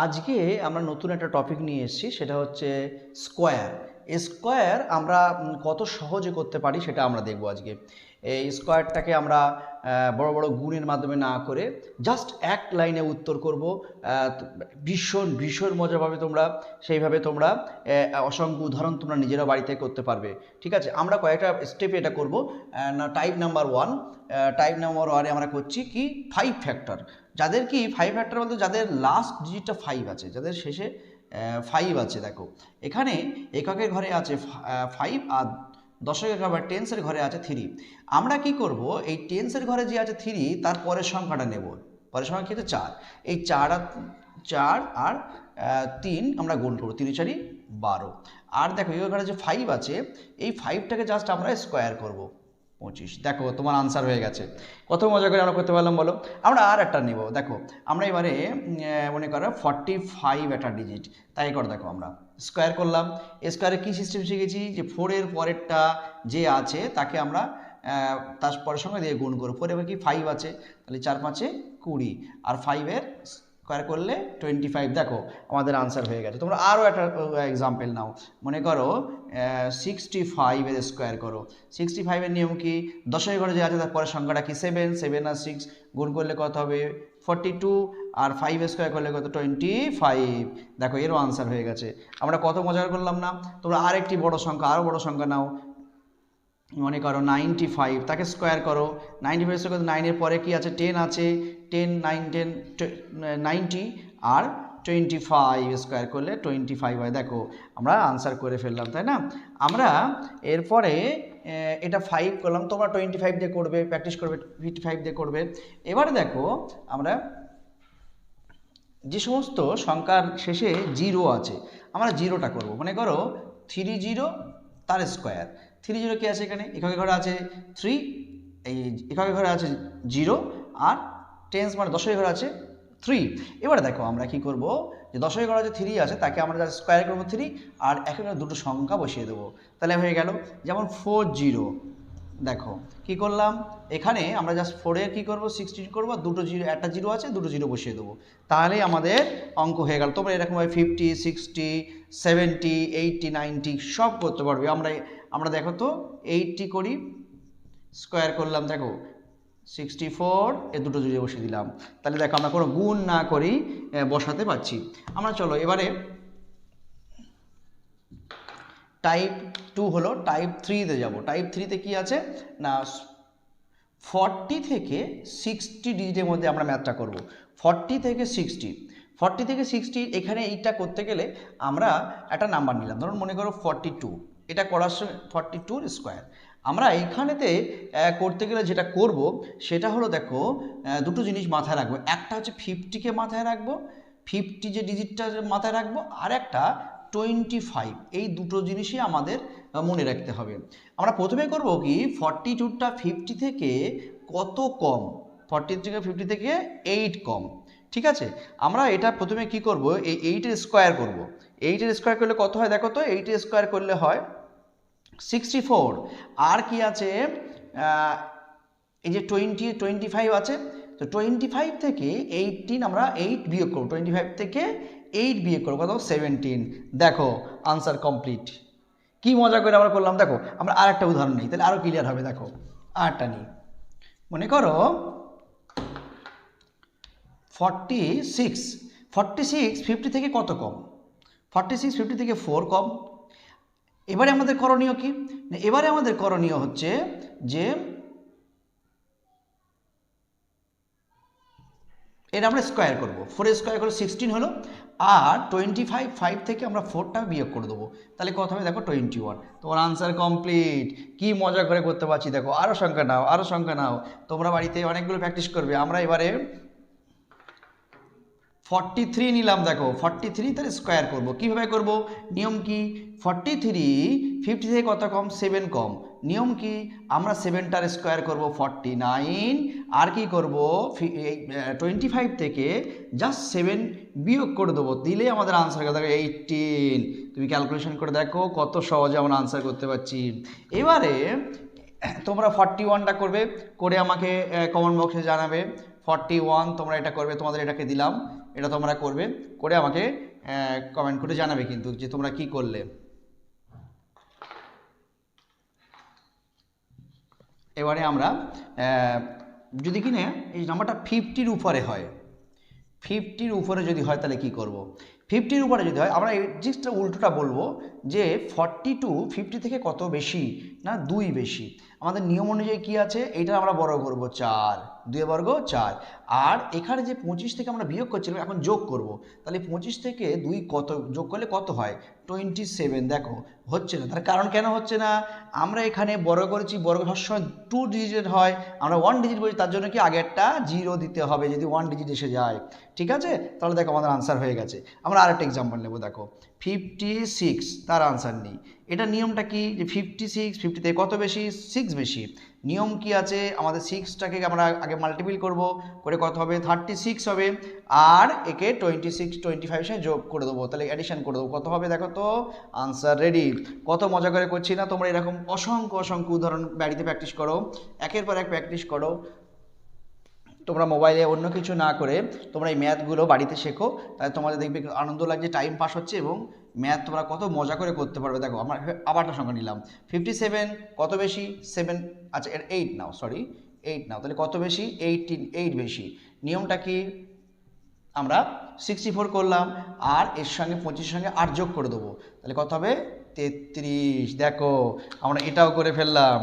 আজকে আমরা নতুন একটা টপিক নিয়ে এসেছি, সেটা হচ্ছে স্কোয়ার। এই স্কোয়ার আমরা কত সহজে করতে পারি সেটা আমরা দেখব আজকে। এই স্কোয়ারটাকে আমরা বড় বড় গুণের মাধ্যমে না করে জাস্ট এক লাইনে উত্তর করব। ভীষণ ভীষণ মজা পাবে তোমরা, সেইভাবে তোমরা অসংখ্য উদাহরণ তোমরা নিজেরা বাড়িতে করতে পারবে। ঠিক আছে, আমরা কয়েকটা স্টেপে এটা করব। টাইপ নাম্বার ওয়ানে আমরা করছি কি 5 ফ্যাক্টর। যাদের কি 5 ফ্যাক্টর বলতে যাদের লাস্ট ডিজিটটা 5 আছে, যাদের শেষে 5 আছে। দেখো এখানে এককের ঘরে আছে 5 আর দশকের ঘরে টেন্সের ঘরে আছে 3। আমরা কি করব, এই টেন্সের ঘরে যে আছে 3 তার পরের সংখ্যাটা নেব। পরের সংখ্যা কি হচ্ছে 4। এই 4 আর 3 আমরা গুণ করবো, 3 4 12। আর দেখো এই ঘরে যে 5 আছে, এই 5টাকে জাস্ট আমরা স্কোয়ার করব, 25। দেখো তোমার আনসার হয়ে গেছে। কত মজা করে আমরা করতে পারলাম বলো। আমরা আর একটা নেব। দেখো আমরা এবারে মনে করো 45 একটা ডিজিট, তাই করে দেখো আমরা স্কোয়ার করলাম। স্কোয়ারে কী সিস্টেম শিখেছি, যে 4-এর পরেরটা যে আছে তাকে আমরা তার পরের সঙ্গে দিয়ে গুণ করবো। 4 এবার কি 5 আছে, তাহলে 4 5 20, আর 5-এর স্কোয়ার করলে 25। দেখো আমাদের আনসার হয়ে গেছে। তোমরা আরও একটা এক্সাম্পল নাও। মনে করো 65-এর স্কোয়ার করো। 65-এর নিয়ম কি, দশের ঘরে যে আছে তার পরের সংখ্যাটা কি 7। 7 আর 6 গুণ করলে কত হবে 42, আর 5 স্কোয়ার করলে কত 25। দেখো এরও আনসার হয়ে গেছে। আমরা কত মজা করলাম না। তোমরা আরেকটি বড় সংখ্যা, আরও বড় সংখ্যা নাও। মনে করো 95, তাকে স্কোয়ার করো। 95 স্কোয়ার করতে 9-এর পরে কি আছে 10 আছে। 10 9 10 90, আর 25 স্কোয়ার করলে 25 হয়। দেখো আমরা আনসার করে ফেললাম, তাই না। আমরা এরপরে এটা 5 করলাম, তোমরা 25 দিয়ে করবে, প্র্যাকটিস করবে, 55 দিয়ে করবে। এবারে দেখো আমরা যে সমস্ত সংখ্যার শেষে 0 আছে আমরা 0টা করব। মনে করো 30 তার স্কোয়ার। 30 কি আছে এখানে, এককের ঘরে আছে 3, এই এককের ঘরে আছে 0, আর টেন্স মানে দশের ঘরে আছে 3। এবারে দেখো আমরা কি করব, যে দশের ঘরে যে 3 আছে তাকে আমরা স্কোয়ার করবো 3, আর একের দুটো সংখ্যা বসিয়ে দেবো, তাহলে হয়ে গেল। যেমন 40, দেখো কি করলাম, এখানে আমরা জাস্ট 4-এর কী করবো 16 করবো, দুটো 0, একটা 0 আছে, দুটো 0 বসিয়ে দেবো, তাহলেই আমাদের অঙ্ক হয়ে গেল। তোমরা এরকমভাবে 50 60 70 80 90 সব করতে পারবে। আমরা দেখো তো 80 করি, স্কোয়ার করলাম, দেখো 64, এ দুটো 0 বসিয়ে দিলাম, তাহলে দেখো আমরা কোনো গুণ না করেই বসাতে পারছি। আমরা চলো এবারে টাইপ 2 হলো, টাইপ 3-তে যাব। টাইপ 3-তে কি আছে না, 40 থেকে 60 ডিজিটের মধ্যে আমরা ম্যাথটা করব। 40 থেকে 60 এখানে এইটা করতে গেলে আমরা একটা নাম্বার নিলাম, ধরুন মনে করো 42। এটা করার সময় 42 স্কোয়ার আমরা এইখানেতে করতে গেলে যেটা করব সেটা হলো, দেখো দুটো জিনিস মাথায় রাখবো। একটা হচ্ছে 50-কে মাথায় রাখবো, 50 যে ডিজিটটা মাথায় রাখবো, আর একটা 25। এই দুটো জিনিসই আমাদের মনে রাখতে হবে। আমরা প্রথমে করব কি, 42টা 50 থেকে কত কম, 40 থেকে 50 থেকে 8 কম। ঠিক আছে, আমরা এটা প্রথমে কি করব, এই 8-এর স্কোয়ার করব। 8-এর স্কোয়ার করলে কত হয় দেখো তো, 8-এর স্কোয়ার করলে হয় 64। আর কি আছে, এই যে 25 আছে, তো 25 থেকে 18 আমরা 8 বিয়োগ করব, 25 থেকে 8 বিয়োগ করবো, কত 17। দেখো আনসার কমপ্লিট। কি মজা করে আমরা করলাম। দেখো আমরা আর একটা উদাহরণ নিই, তাহলে আরও ক্লিয়ার হবে। দেখো আরটা নিই, মনে করো 46 50 থেকে কত কম, 46 50 থেকে 4 কম। এবারে আমাদের করণীয় কি, এবারে আমাদের করণীয় হচ্ছে যে এটা আমরা স্কোয়ার করবো। 4 স্কোয়ার করে 16 হলো, আর 5 থেকে আমরা 4টা বিয়োগ করে দেবো, তাহলে কত হবে দেখো 21। তোমার আনসার কমপ্লিট। কি মজা করে করতে পারছি। দেখো আরও সংখ্যা নাও, আরও সংখ্যা নাও, তোমরা বাড়িতে অনেকগুলো প্র্যাকটিস করবে। আমরা এবারে 43 নিলাম। দেখো 43 তাহলে স্কোয়ার করব, কীভাবে করব, নিয়ম কি, 43 50 থেকে কত কম 7 কম, নিয়ম কি, আমরা 7টার স্কোয়ার করব 49, আর কি করব 25 থেকে জাস্ট 7 বিয়োগ করে দেবো, দিলেই আমাদের আনসার হবে। দেখো 18। তুমি ক্যালকুলেশন করে দেখো কত সহজে আমরা আনসার করতে পারছি। এবারে তোমরা 41টা করবে, করে আমাকে কমেন্ট বক্সে জানাবে। 41 তোমরা এটা করবে, তোমাদের এটাকে দিলাম, এটা তোমরা করবে, করে আমাকে কমেন্ট করে জানাবে কিন্তু যে তোমরা কি করলে। এবারে আমরা যদি কিনা এই নাম্বারটা 50-র উপরে হয়, 50-র উপরে যদি হয় তাহলে কি করব? 50-র উপরে যদি হয় আমরা এই জিনিসটা উল্টোটা বলবো যে 42 50 থেকে কত বেশি না 2 বেশি। আমাদের নিয়ম অনুযায়ী কি আছে, এইটা আমরা বর্গ করব 4, 2 বর্গ 4, আর এখানে যে 25 থেকে আমরা বিয়োগ করছিলাম এখন যোগ করব, তাহলে 25 থেকে 2 কত যোগ করলে কত হয় 27। দেখো হচ্ছে না, তার কারণ কেন হচ্ছে না, আমরা এখানে বর্গ করেছি, বর্গ সবসময় 2 ডিজিটের হয়, আমরা 1 ডিজিট বলছি, তার জন্য কি আগে একটা 0 দিতে হবে যদি 1 ডিজিট এসে যায়। ঠিক আছে, তাহলে দেখো আমাদের আনসার হয়ে গেছে। আমরা আরেকটা এক্সাম্পল নেব, দেখো 56 তার আনসার নেই। এটা নিয়মটা কি যে 56 50 থেকে কত বেশি 6 বেশি। নিয়ম কি আছে, আমাদের 6টাকে আমরা আগে মাল্টিপ্লাই করব, করে কত হবে 36 হবে, আর একে 25 সাথে যোগ করে দেবো, তাহলে অ্যাডিশন করে দেবো, কত হবে দেখো তো, আনসার রেডি। কত মজা করে করছি না, তোমরা এরকম অসংখ্য অসংখ্য উদাহরণ বাড়িতে প্র্যাকটিস করো, একের পর এক প্র্যাকটিস করো। তোমরা মোবাইলে অন্য কিছু না করে তোমরা এই ম্যাথগুলো বাড়িতে শেখো, তাহলে তোমাদের দেখবে আনন্দ লাগছে, টাইম পাস হচ্ছে, এবং ম্যাথ তোমরা কত মজা করে করতে পারবে। দেখো আমরা আবারটা সংখ্যা নিলাম 57 কত বেশি 7, আচ্ছা এর 8 নাও, সরি 8 নাও, তাহলে কত বেশি 8 বেশি। নিয়মটা কি, আমরা 64 করলাম, আর এর সঙ্গে 25 সঙ্গে 8 যোগ করে দেবো, তাহলে কত হবে 33। দেখো আমরা এটাও করে ফেললাম।